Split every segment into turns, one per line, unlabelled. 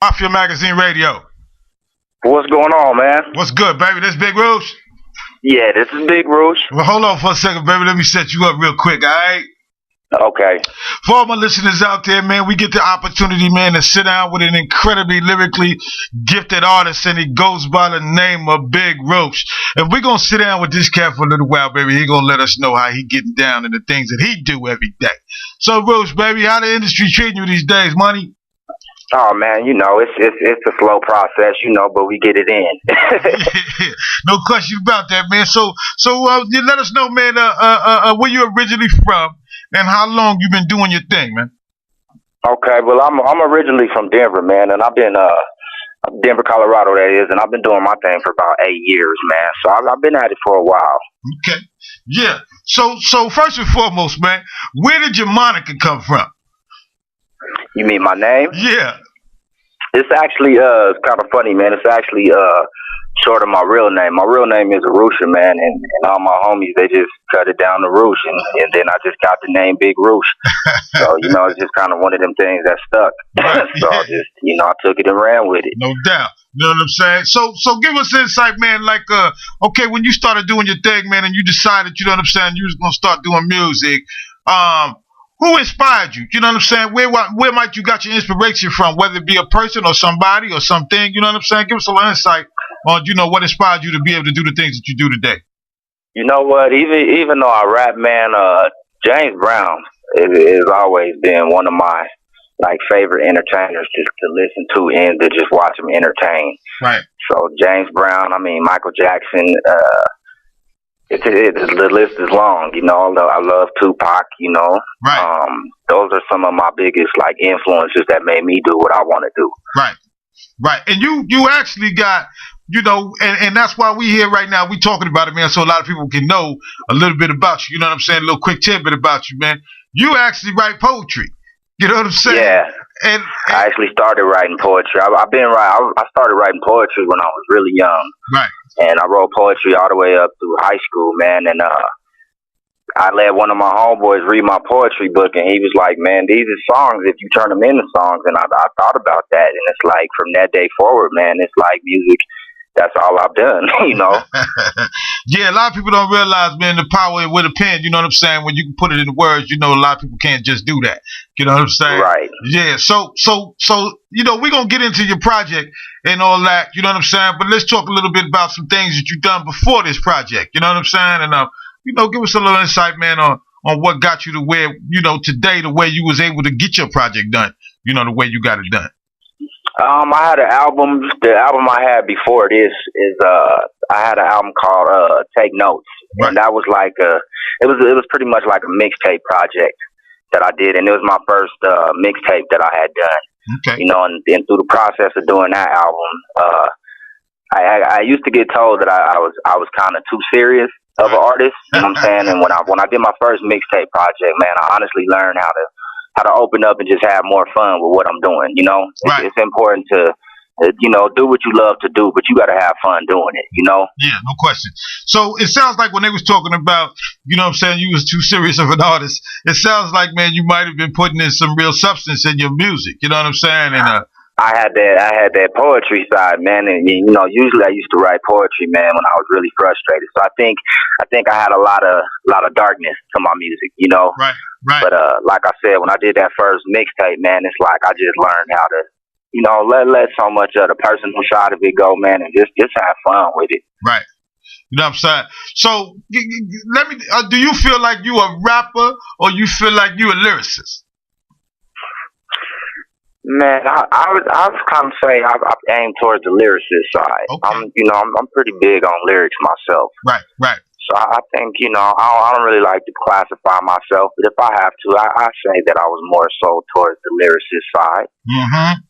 Mafia Magazine Radio.
What's going on, man?
What's good, baby? This Big Roosh?
Yeah, this is Big Roosh.
Well, hold on for a second, baby. Let me set you up real quick, all right?
Okay.
For all my listeners out there, man, we get the opportunity, man, to sit down with an incredibly lyrically gifted artist, and he goes by the name of Big Roosh. And we're going to sit down with this cat for a little while, baby. He's going to let us know how he getting down and the things that he do every day. So, Roosh, baby, how the industry treating you these days, money?
Oh, man, you know, it's a slow process, you know, but we get it in.
No question about that, man. So you let us know, man, where you originally from and how long you been doing your thing, man.
Okay, well, I'm originally from Denver, man, and I've been Denver, Colorado, that is, and I've been doing my thing for about 8 years, man. So I've been at it for a while.
Okay, yeah. So first and foremost, man, where did your moniker come from?
You mean my name?
Yeah.
It's actually it's kind of funny, man. It's actually short of my real name. My real name is Roosha, man, and all my homies, they just cut it down to Roosh, and then I just got the name Big Roosh. So, you know, it's just kind of one of them things that stuck.
Right.
So I just, you know, I took it and ran with it.
No doubt. You know what I'm saying? So give us insight, man, like, okay, when you started doing your thing, man, and you decided, you know what I'm saying, you was going to start doing music, who inspired you? You know what I'm saying? Where might you got your inspiration from, whether it be a person or somebody or something? You know what I'm saying? Give us a little insight on, you know, what inspired you to be able to do the things that you do today.
You know what? Even though I rap, man, James Brown has always been one of my favorite entertainers to listen to and to just watch him entertain.
Right.
So James Brown, I mean Michael Jackson. The list is long, you know. I love Tupac, you know.
Right.
Those are some of my biggest influences that made me do what I want to do.
Right. Right. And you actually got, you know, and that's why we here right now. We talking about it, man, so a lot of people can know a little bit about you. You know what I'm saying? A little quick tidbit about you, man. You actually write poetry. You know what I'm saying?
Yeah. And I actually started writing poetry. I started writing poetry when I was really young.
Right.
And I wrote poetry all the way up through high school, man. And I let one of my homeboys read my poetry book, and he was like, man, these are songs if you turn them into songs. And I thought about that. And it's like, from that day forward, man, it's like music. That's all I've done, you know.
Yeah, a lot of people don't realize, man, the power with a pen, you know what I'm saying? When you can put it in words, you know, a lot of people can't just do that. You know what I'm saying?
Right.
Yeah, so you know, we're going to get into your project and all that, you know what I'm saying? But let's talk a little bit about some things that you've done before this project, you know what I'm saying? And, you know, give us a little insight, man, on what got you to where, you know, today, the way you was able to get your project done, you know, the way you got it done.
I had an album. The album I had before this is I had an album called Take Notes,
right.
And that was like it was pretty much like a mixtape project that I did, and it was my first mixtape that I had done.
Okay.
You know, and through the process of doing that album, I used to get told that I was kind of too serious of an artist. You know what I'm saying? And when I did my first mixtape project, man, I honestly learned how to open up and just have more fun with what I'm doing, you know?
Right.
It's important to, you know, do what you love to do, but you got to have fun doing it, you know?
Yeah, no question. So it sounds like when they was talking about, you know what I'm saying, you was too serious of an artist, it sounds like, man, you might have been putting in some real substance in your music, you know what I'm saying? And
I had that poetry side, man, and you know, usually I used to write poetry, man, when I was really frustrated. So I think I had a lot of darkness to my music, you know.
Right, right.
But like I said, when I did that first mixtape, man, it's like I just learned how to, you know, let so much of the personal side of it go, man, and just have fun with it.
Right. You know what I'm saying? So let me. Do you feel like you a rapper or you feel like you a lyricist?
Man, I was kind of say I aim towards the lyricist side.
Okay.
I'm pretty big on lyrics myself.
Right, right.
So I think, you know, I don't really like to classify myself, but if I have to, I say that I was more so towards the lyricist side.
Mm-hmm.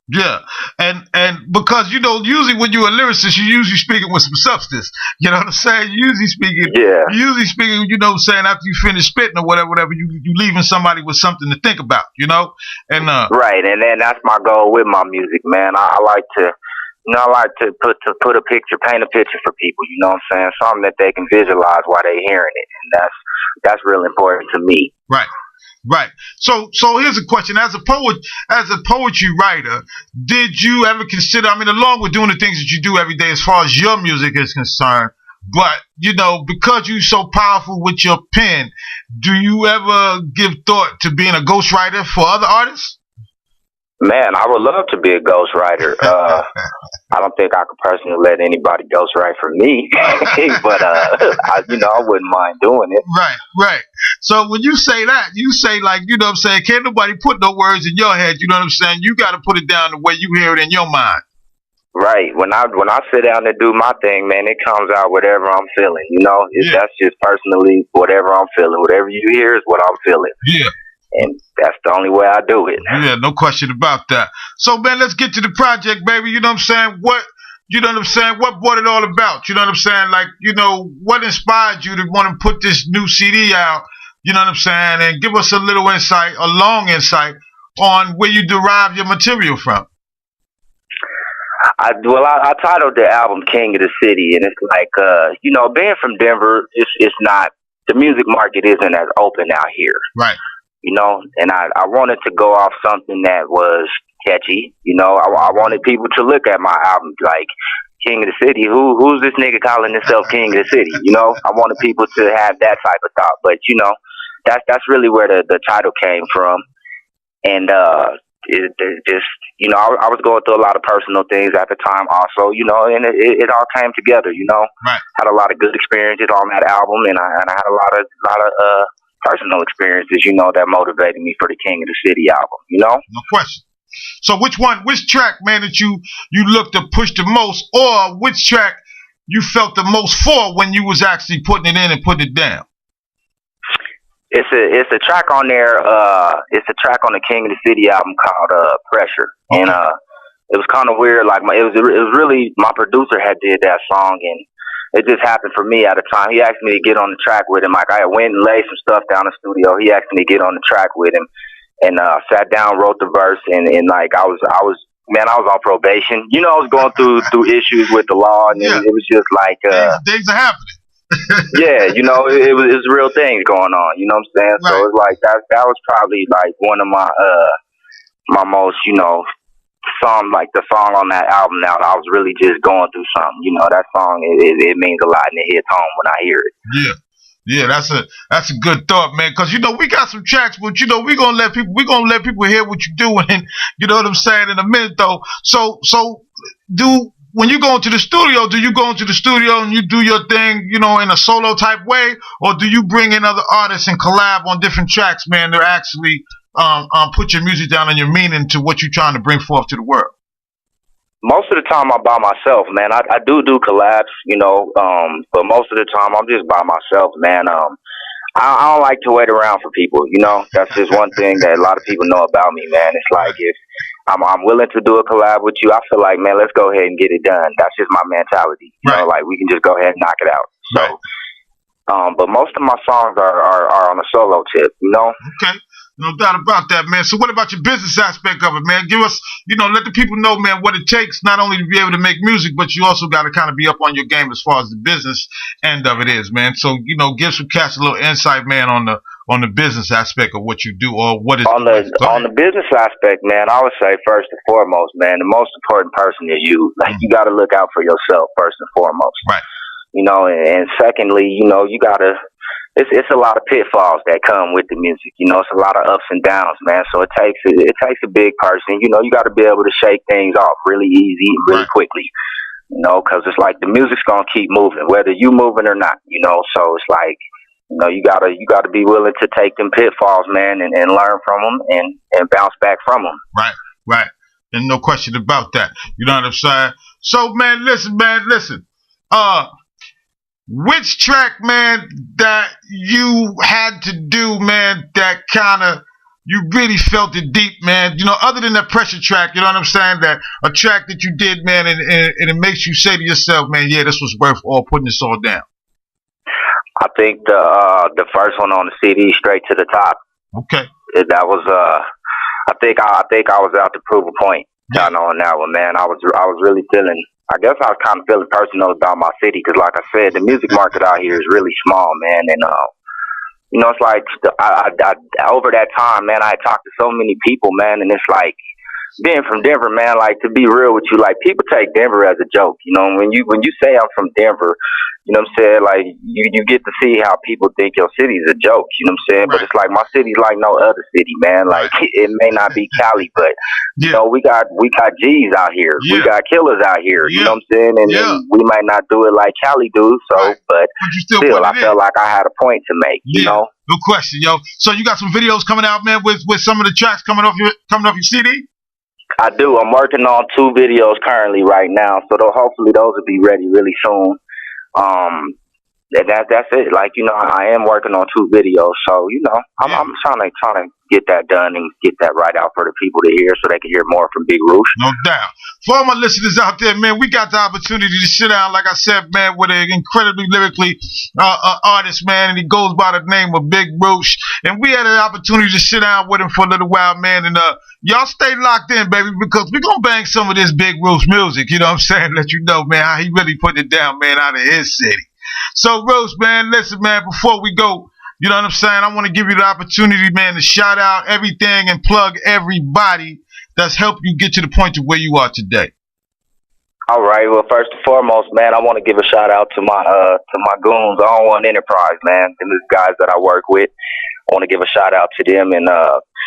Yeah, and because, you know, usually when you're a lyricist, you're usually speaking with some substance. You know what I'm saying? Usually speaking, you know what I'm saying, after you finish spitting or whatever, you leaving somebody with something to think about, you know? And
right, and then that's my goal with my music, man. I like to, you know, I like to put a picture, paint a picture for people, you know what I'm saying? Something that they can visualize while they're hearing it, and that's real important to me.
Right. Right. So here's a question. As a poet, as a poetry writer, did you ever consider, I mean, along with doing the things that you do every day as far as your music is concerned, but, you know, because you're so powerful with your pen, do you ever give thought to being a ghostwriter for other artists?
Man, I would love to be a ghostwriter. I don't think I could personally let anybody ghostwrite for me, but I wouldn't mind doing it.
Right, right. So when you say that, you say, like, you know what I'm saying, can't nobody put no words in your head, you know what I'm saying? You got to put it down the way you hear it in your mind.
Right. When I sit down and do my thing, man, it comes out whatever I'm feeling. You know, that's just personally whatever I'm feeling. Whatever you hear is what I'm feeling.
Yeah.
And that's the only way I do it.
Yeah, no question about that. So, man, let's get to the project, baby. You know what I'm saying? You know what I'm saying? What brought it all about? You know what I'm saying? Like, you know, what inspired you to want to put this new CD out? You know what I'm saying? And give us a little insight, a long insight, on where you derive your material from.
I titled the album King of the City, and it's like, being from Denver, it's not, the music market isn't as open out here.
Right.
You know, and I wanted to go off something that was catchy. You know, I wanted people to look at my album like King of the City. Who's this nigga calling himself King of the City? You know, I wanted people to have that type of thought. But you know, that's really where the title came from. And it just, you know, I was going through a lot of personal things at the time also, you know, and it all came together. You know,
right.
Had a lot of good experiences on that album, and I had a lot of personal experiences, you know, that motivated me for the King of the City album, you know?
No question. So which track, man, that you looked to push the most, or which track you felt the most for when you was actually putting it in and putting it down?
It's a track on there, it's a track on the King of the City album called Pressure. Okay. And it was kind of weird, like it was really, my producer had did that song, and it just happened for me at the time. He asked me to get on the track with him. Like, I went and laid some stuff down in the studio. He asked me to get on the track with him, and sat down, wrote the verse, and like I was on probation. You know, I was going through issues with the law, and it was just like
things are happening.
Yeah, you know, it was real things going on. You know what I'm saying? Right. So it's like that was probably like one of my most, you know, the song on that album. Now I was really just going through something, you know. That song, it means a lot, and it hits home when I hear it.
Yeah, that's a good thought, man. Because you know we got some tracks, but you know we're gonna let people hear what you're doing. You know what I'm saying in a minute though. So when you go into the studio, do you go into the studio and you do your thing, you know, in a solo type way, or do you bring in other artists and collab on different tracks, man? They're actually put your music down and your meaning to what you're trying to bring forth to the world.
Most of the time I'm by myself, man. I do collabs, you know, but most of the time I'm just by myself, man. I don't like to wait around for people, you know. That's just one thing that a lot of people know about me, man. It's like, if I'm willing to do a collab with you, I feel like, man, let's go ahead and get it done. That's just my mentality, you know, like we can just go ahead and knock it out. So, but most of my songs are on a solo tip, you know.
Okay. No doubt about that, man. So what about your business aspect of it, man? Give us, you know, let the people know, man, what it takes not only to be able to make music, but you also got to kind of be up on your game as far as the business end of it is, man. So, you know, give some cats a little insight, man, on the business aspect of what you do, or what is on
the business aspect, man. I would say first and foremost, man, the most important person is you. Like, you got to look out for yourself first and foremost,
right? You
know, and secondly, you know, you got to. It's a lot of pitfalls that come with the music. You know, it's a lot of ups and downs, man. So it takes a big person. You know, you got to be able to shake things off really easy, really quickly. You know, because it's like the music's gonna keep moving, whether you moving or not. You know, so it's like, you know, you gotta be willing to take them pitfalls, man, and learn from them and bounce back from them.
Right. And no question about that. You know what I'm saying? So, man, listen. Which track, man, that you had to do, man, that kind of, you really felt it deep, man, you know, other than that Pressure track, you know what I'm saying, that a track that you did, man, and it makes you say to yourself, man, yeah, this was worth all putting this all down?
I think the first one on the CD, Straight to the Top.
Okay.
That was, I think I was out to prove a point, on that one, man. I was really feeling, I guess I was kind of feeling personal about my city, because like I said, the music market out here is really small, man, and you know, it's like over that time, man, I talked to so many people, man, and it's like being from Denver, man. Like, to be real with you, like, people take Denver as a joke. You know, when you say I'm from Denver, you know what I'm saying? Like, you get to see how people think your city is a joke. You know what I'm saying? Right. But it's like my city's like no other city, man. Like, it may not be Cali, but you know, we got G's out here. We got killers out here. You know what I'm saying? And we might not do it like Cali do. So, but still, I felt like I had a point to make. You know?
No question, yo. So you got some videos coming out, man, with some of the tracks coming off your CD?
I do. I'm working on 2 videos currently right now, so hopefully those will be ready really soon. That's it. Like, you know, I am working on 2 videos, so you know, I'm trying to get that done and get that right out for the people to hear, so they can hear more from Big Roosh.
No doubt. For all my listeners out there, man, we got the opportunity to sit down, like I said, man, with an incredibly lyrically artist, man, and he goes by the name of Big Roosh, and we had an opportunity to sit down with him for a little while, man, and y'all stay locked in, baby, because we're gonna bang some of this Big Roosh music, you know what I'm saying? Let you know, man, how he really put it down, man, out of his city. So, Roosh, man, listen, man, before we go, you know what I'm saying, I want to give you the opportunity, man, to shout out everything and plug everybody that's helped you get to the point to where you are today.
All right. Well, first and foremost, man, I want to give a shout out to my goons, On One Enterprise, man, and these guys that I work with. I want to give a shout out to them, and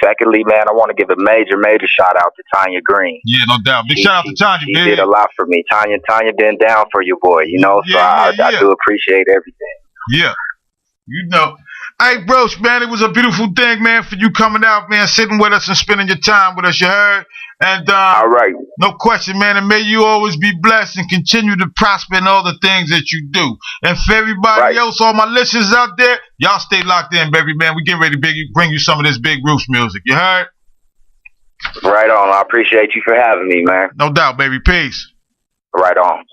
secondly, man, I want to give a major shout out to Tanya Green.
Yeah, no doubt. Big shout out to Tanya,
She did a lot for me. Tanya been down for your boy, you know, so I do appreciate everything.
Yeah. You know. Hey, Roosh, man, it was a beautiful thing, man, for you coming out, man, sitting with us and spending your time with us, you heard? And
all right.
No question, man, and may you always be blessed and continue to prosper in all the things that you do. And for everybody else, all my listeners out there, y'all stay locked in, baby, man. We get ready to bring you some of this Big Roosh music, you heard?
Right on. I appreciate you for having me, man.
No doubt, baby. Peace.
Right on.